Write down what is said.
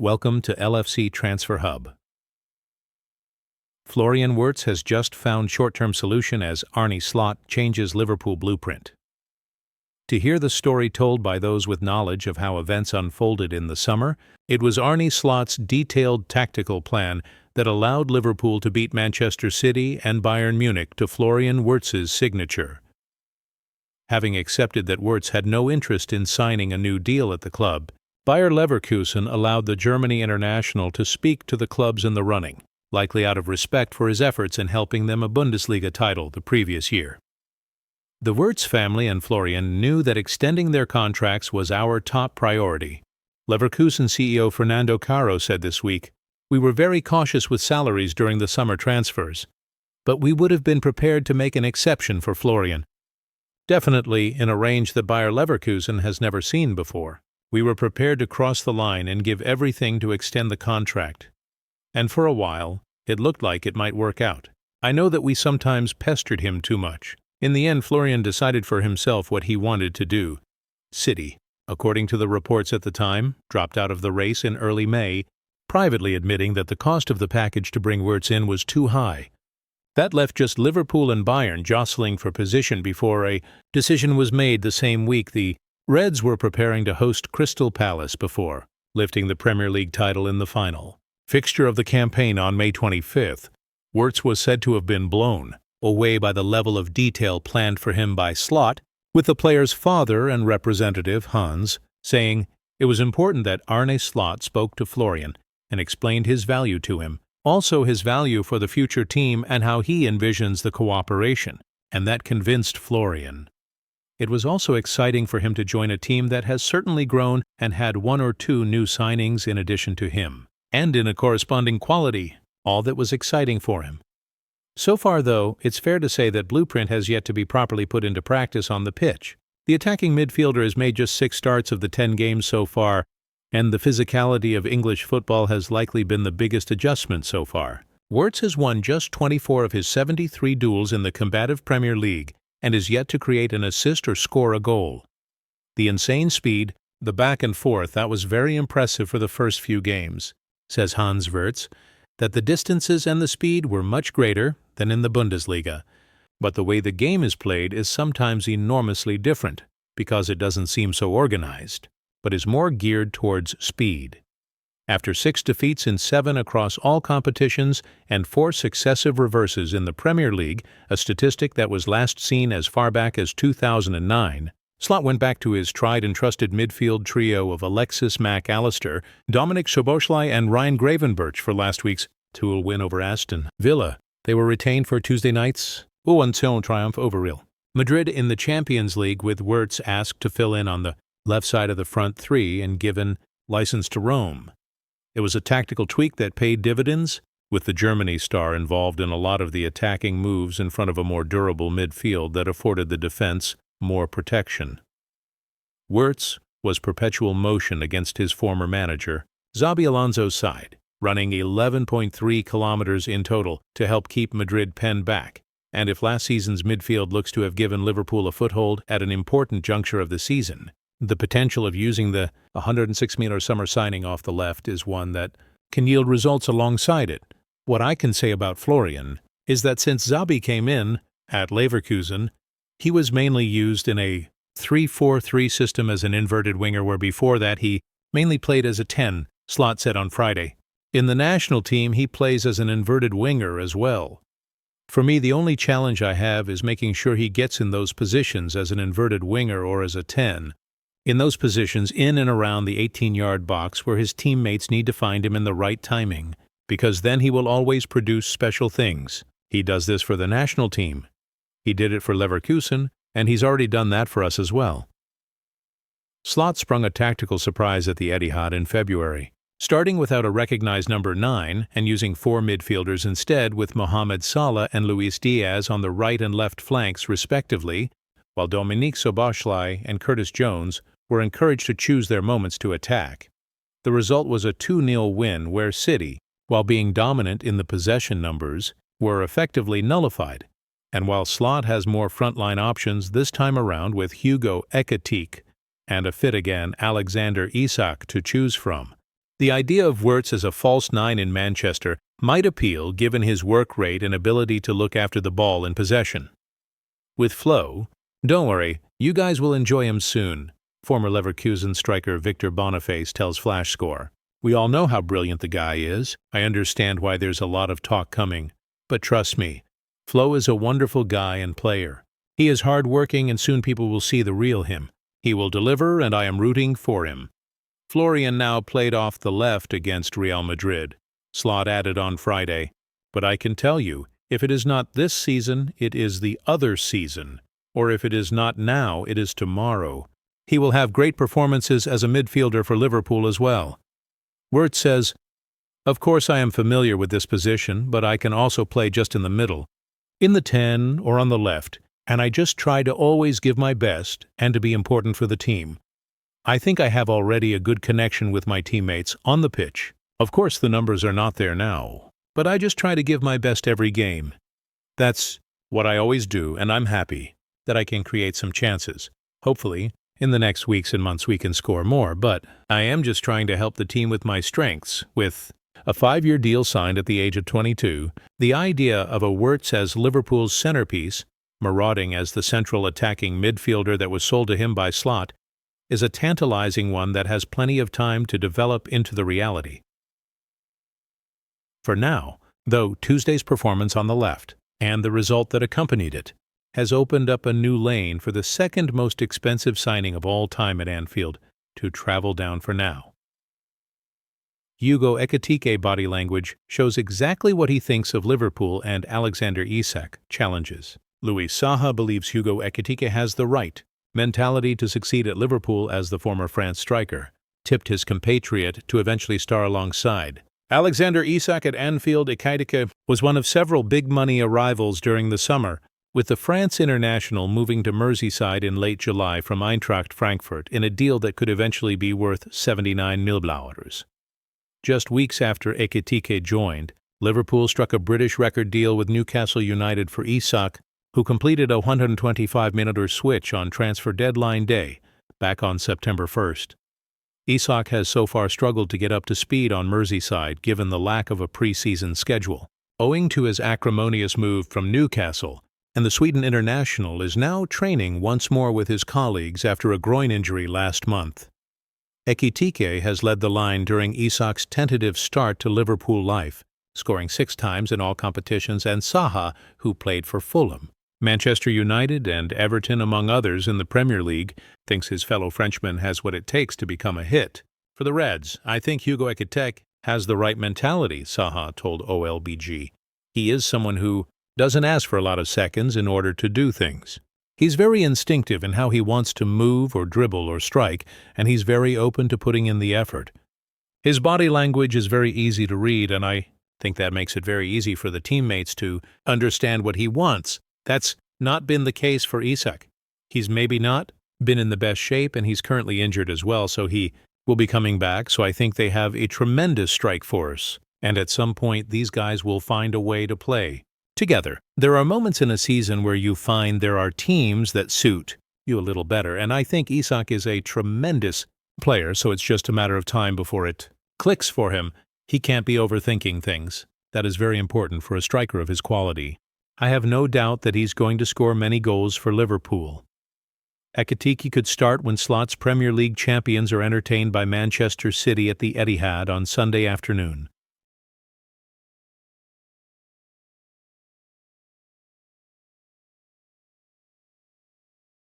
Welcome to LFC Transfer Hub. Florian Wirtz has just found short-term solution as Arne Slot changes Liverpool blueprint. To hear the story told by those with knowledge of how events unfolded in the summer, it was Arne Slot's detailed tactical plan that allowed Liverpool to beat Manchester City and Bayern Munich to Florian Wirtz's signature. Having accepted that Wirtz had no interest in signing a new deal at the club, Bayer Leverkusen allowed the Germany international to speak to the clubs in the running, likely out of respect for his efforts in helping them a Bundesliga title the previous year. The Wirtz family and Florian knew that extending their contracts was our top priority. Leverkusen CEO Fernando Caro said this week, "We were very cautious with salaries during the summer transfers, but we would have been prepared to make an exception for Florian. Definitely in a range that Bayer Leverkusen has never seen before. We were prepared to cross the line and give everything to extend the contract. And for a while, it looked like it might work out. I know that we sometimes pestered him too much. In the end, Florian decided for himself what he wanted to do. City, according to the reports at the time, dropped out of the race in early May, privately admitting that the cost of the package to bring Wirtz in was too high. That left just Liverpool and Bayern jostling for position before a decision was made the same week. The Reds were preparing to host Crystal Palace before lifting the Premier League title in the final. Fixture of the campaign on May 25th, Wirtz was said to have been blown away by the level of detail planned for him by Slot, with the player's father and representative, Hans, saying it was important that Arne Slot spoke to Florian and explained his value to him, also his value for the future team and how he envisions the cooperation, and that convinced Florian. It was also exciting for him to join a team that has certainly grown and had one or two new signings in addition to him, and in a corresponding quality, all that was exciting for him. So far, though, it's fair to say that blueprint has yet to be properly put into practice on the pitch. The attacking midfielder has made just 6 starts of the 10 games so far, and the physicality of English football has likely been the biggest adjustment so far. Wirtz has won just 24 of his 73 duels in the combative Premier League and is yet to create an assist or score a goal. The insane speed, the back and forth, that was very impressive for the first few games, says Hans Wirtz, that the distances and the speed were much greater than in the Bundesliga, but the way the game is played is sometimes enormously different because it doesn't seem so organized, but is more geared towards speed. After 6 defeats in 7 across all competitions and 4 successive reverses in the Premier League, a statistic that was last seen as far back as 2009, Slot went back to his tried-and-trusted midfield trio of Alexis Mac Allister, Dominik Szoboszlai and Ryan Gravenberch for last week's 2-0 win over Aston Villa. They were retained for Tuesday night's 0-1 triumph over Real Madrid in the Champions League, with Wirtz asked to fill in on the left side of the front three and given license to roam. It was a tactical tweak that paid dividends, with the Germany star involved in a lot of the attacking moves in front of a more durable midfield that afforded the defense more protection. Wirtz was perpetual motion against his former manager, Xabi Alonso's side, running 11.3 kilometers in total to help keep Madrid penned back. And if last season's midfield looks to have given Liverpool a foothold at an important juncture of the season, the potential of using the 106-meter summer signing off the left is one that can yield results alongside it. What I can say about Florian is that since Xabi came in at Leverkusen, he was mainly used in a 3-4-3 system as an inverted winger, where before that he mainly played as a 10, Slot said on Friday. In the national team, he plays as an inverted winger as well. For me, the only challenge I have is making sure he gets in those positions as an inverted winger or as a 10. In those positions in and around the 18-yard box where his teammates need to find him in the right timing, because then he will always produce special things. He does this for the national team. He did it for Leverkusen, and he's already done that for us as well. Slot sprung a tactical surprise at the Etihad in February, starting without a recognized number 9 and using 4 midfielders instead, with Mohamed Salah and Luis Diaz on the right and left flanks respectively, while Dominik Szoboszlai and Curtis Jones were encouraged to choose their moments to attack. The result was a 2-0 win where City, while being dominant in the possession numbers, were effectively nullified. And while Slot has more frontline options this time around with Hugo Ekitike and a fit-again Alexander Isak to choose from, The idea of Wirtz as a false nine in Manchester might appeal given his work rate and ability to look after the ball in possession. With Flo, don't worry, you guys will enjoy him soon, former Leverkusen striker Victor Boniface tells Flash Score. We all know how brilliant the guy is. I understand why there's a lot of talk coming. But trust me, Flo is a wonderful guy and player. He is hard-working and soon people will see the real him. He will deliver and I am rooting for him. Florian now played off the left against Real Madrid. Slot added on Friday. But I can tell you, if it is not this season, it is the other season. Or if it is not now, it is tomorrow. He will have great performances as a midfielder for Liverpool as well. Wirtz says, "Of course I am familiar with this position, but I can also play just in the middle, in the 10 or on the left, and I just try to always give my best and to be important for the team. I think I have already a good connection with my teammates on the pitch. Of course the numbers are not there now, but I just try to give my best every game. That's what I always do, and I'm happy that I can create some chances. Hopefully, in the next weeks and months we can score more, but I am just trying to help the team with my strengths." With a 5-year deal signed at the age of 22, the idea of a Wirtz as Liverpool's centerpiece, marauding as the central attacking midfielder that was sold to him by Slot, is a tantalizing one that has plenty of time to develop into the reality. For now, though, Tuesday's performance on the left, and the result that accompanied it, has opened up a new lane for the second most expensive signing of all time at Anfield to travel down for now. Hugo Ekitike body language shows exactly what he thinks of Liverpool and Alexander Isak challenges. Luis Saha believes Hugo Ekitike has the right mentality to succeed at Liverpool as the former France striker, tipped his compatriot to eventually star alongside. Alexander Isak at Anfield. Ekitike was one of several big-money arrivals during the summer, with the France international moving to Merseyside in late July from Eintracht Frankfurt in a deal that could eventually be worth 79 million. Just weeks after Ekitike joined, Liverpool struck a British record deal with Newcastle United for Isak, who completed a 125-minute switch on transfer deadline day, back on September 1st. Isak has so far struggled to get up to speed on Merseyside given the lack of a pre-season schedule, owing to his acrimonious move from Newcastle, and the Sweden international is now training once more with his colleagues after a groin injury last month. Ekitike has led the line during Isak's tentative start to Liverpool life, scoring 6 times in all competitions, and Saha, who played for Fulham, Manchester United, and Everton, among others, in the Premier League, thinks his fellow Frenchman has what it takes to become a hit. For the Reds, I think Hugo Ekitike has the right mentality, Saha told OLBG. He is someone who doesn't ask for a lot of seconds in order to do things. He's very instinctive in how he wants to move or dribble or strike, and he's very open to putting in the effort. His body language is very easy to read, and I think that makes it very easy for the teammates to understand what he wants. That's not been the case for Isak. He's maybe not been in the best shape, and he's currently injured as well, so he will be coming back, so I think they have a tremendous strike force, and at some point these guys will find a way to play together. There are moments in a season where you find there are teams that suit you a little better, and I think Isak is a tremendous player, so it's just a matter of time before it clicks for him. He can't be overthinking things. That is very important for a striker of his quality. I have no doubt that he's going to score many goals for Liverpool. Ekitike could start when Slot's Premier League champions are entertained by Manchester City at the Etihad on Sunday afternoon.